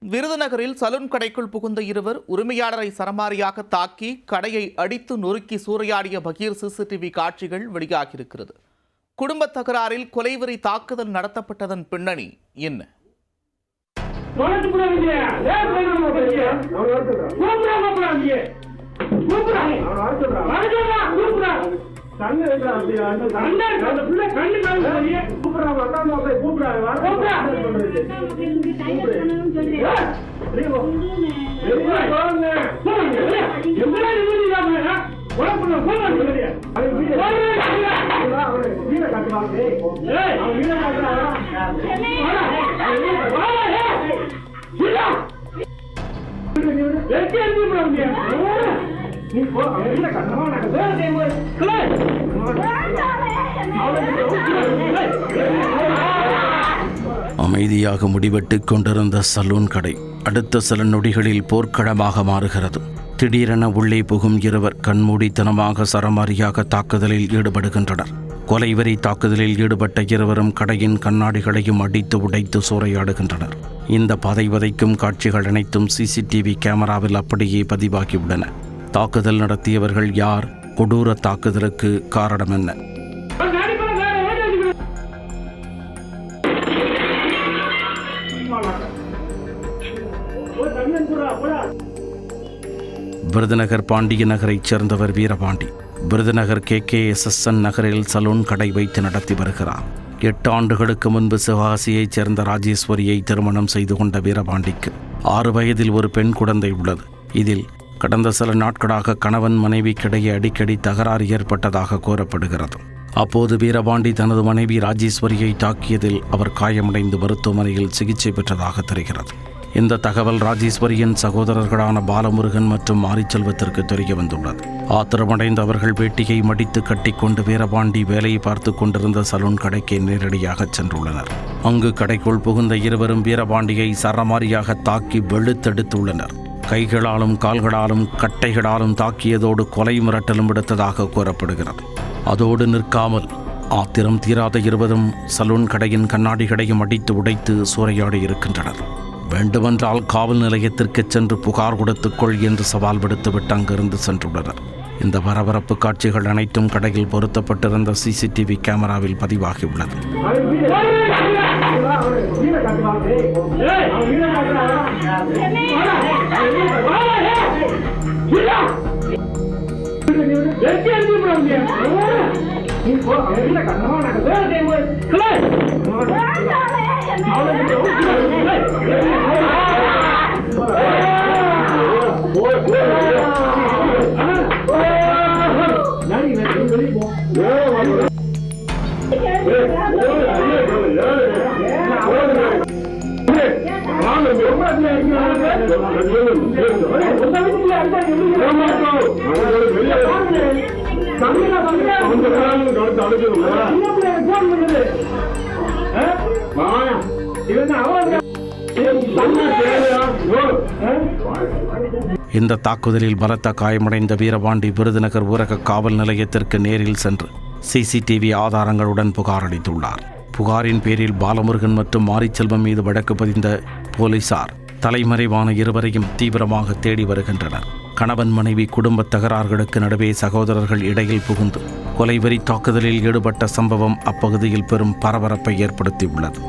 விருதுநகரில் சலூன் கடைக்குள் புகுந்த இருவர் உரிமையாளரை சரமாரியாக தாக்கி கடையை அடித்து நொறுக்கி சூறையாடிய பகீர் சிசிடிவி காட்சிகள் வெளியாகியிருக்கிறது. குடும்ப தகராறில் கொலைவெறி தாக்குதல் நடத்தப்பட்டதன் பின்னணி என்ன? அமைதியாக முடிவெட்டுக் கொண்டிருந்த சலூன் கடை அடுத்த சில நொடிகளில் போர்க்களமாக மாறுகிறது. திடீரென உள்ளே புகும் இருவர் கண்மூடித்தனமாக சரமாரியாக தாக்குதலில் ஈடுபடுகின்றனர். கொலைவெறி தாக்குதலில் ஈடுபட்ட இருவரும் கடையின் கண்ணாடிகளையும் அடித்து உடைத்து சூறையாடுகின்றனர். இந்த பதை வதைக்கும் காட்சிகள் அனைத்தும் சிசிடிவி கேமராவில் அப்படியே பதிவாகியுள்ளன. தாக்குதல் நடத்தியவர்கள் யார்? கொடூர தாக்குதலுக்கு காரணம் என்ன? விருதுநகர் பாண்டிய நகரைச் சேர்ந்தவர் வீரபாண்டி. விருதுநகர் KKSSN நகரில் சலூன் கடை வைத்து நடத்தி வருகிறார். 8 ஆண்டுகளுக்கு முன்பு சிவகாசியைச் சேர்ந்த ராஜேஸ்வரியை திருமணம் செய்து கொண்ட வீரபாண்டிக்கு 6 வயதில் ஒரு பெண் குழந்தை உள்ளது. இதில் கடந்த சில நாட்களாக கணவன் மனைவிக்கிடையே அடிக்கடி தகராறு ஏற்பட்டதாக கூறப்படுகிறது. அப்போது வீரபாண்டி தனது மனைவி ராஜேஸ்வரியை தாக்கியதில் அவர் காயமடைந்து மருத்துவமனையில் சிகிச்சை பெற்றதாக தெரிகிறது. இந்த தகவல் ராஜேஸ்வரியின் சகோதரர்களான பாலமுருகன் மற்றும் மாரிச்செல்வத்திற்கு தெரிய வந்துள்ளது. ஆத்திரமடைந்த அவர்கள் வேட்டியை மடித்து கட்டிக்கொண்டு வீரபாண்டி வேலையை பார்த்து கொண்டிருந்த சலூன் கடைக்கு நேரடியாக சென்றுள்ளனர். அங்கு கடைக்குள் புகுந்த இருவரும் வீரபாண்டியை சரமாரியாக தாக்கி வெளுத்தெடுத்துள்ளனர். கைகளாலும் கால்களாலும் கட்டைகளாலும் தாக்கியதோடு கொலை மிரட்டலும் விடுத்ததாக கூறப்படுகிறது. அதோடு நிற்காமல் ஆத்திரம் தீராத இருவரும் சலூன் கடையின் கண்ணாடிகளையும் அடித்து உடைத்து சூறையாடி இருக்கின்றனர். வேண்டுமென்றால் காவல் நிலையத்திற்கு சென்று புகார் கொடுத்துக்கொள் என்று சவால் விடுத்துவிட்டு அங்கிருந்து சென்றுள்ளனர். இந்த பரபரப்பு காட்சிகள் அனைத்தும் கடையில் பொருத்தப்பட்டிருந்த சிசிடிவி கேமராவில் பதிவாகியுள்ளது. இந்த தாக்குதலில் பலத்த காயமடைந்த வீரபாண்டி விருதுநகர் ஊரக காவல் நிலையத்திற்கு நேரில் சென்று சிசிடிவி ஆதாரங்களுடன் புகார் அளித்துள்ளார். புகாரின் பேரில் பாலமுருகன் மற்றும் மாரிச்செல்வம் மீது வழக்கு பதிந்த போலீசார் தலைமறைவான இருவரையும் தீவிரமாக தேடி வருகின்றனர். கணவன் மனைவி குடும்ப தகராறுகளுக்கு நடுவே சகோதரர்கள் இடையில் புகுந்து கொலைவெறி தாக்குதலில் ஈடுபட்ட சம்பவம் அப்பகுதியில் பெரும் பரபரப்பை ஏற்படுத்தியுள்ளது.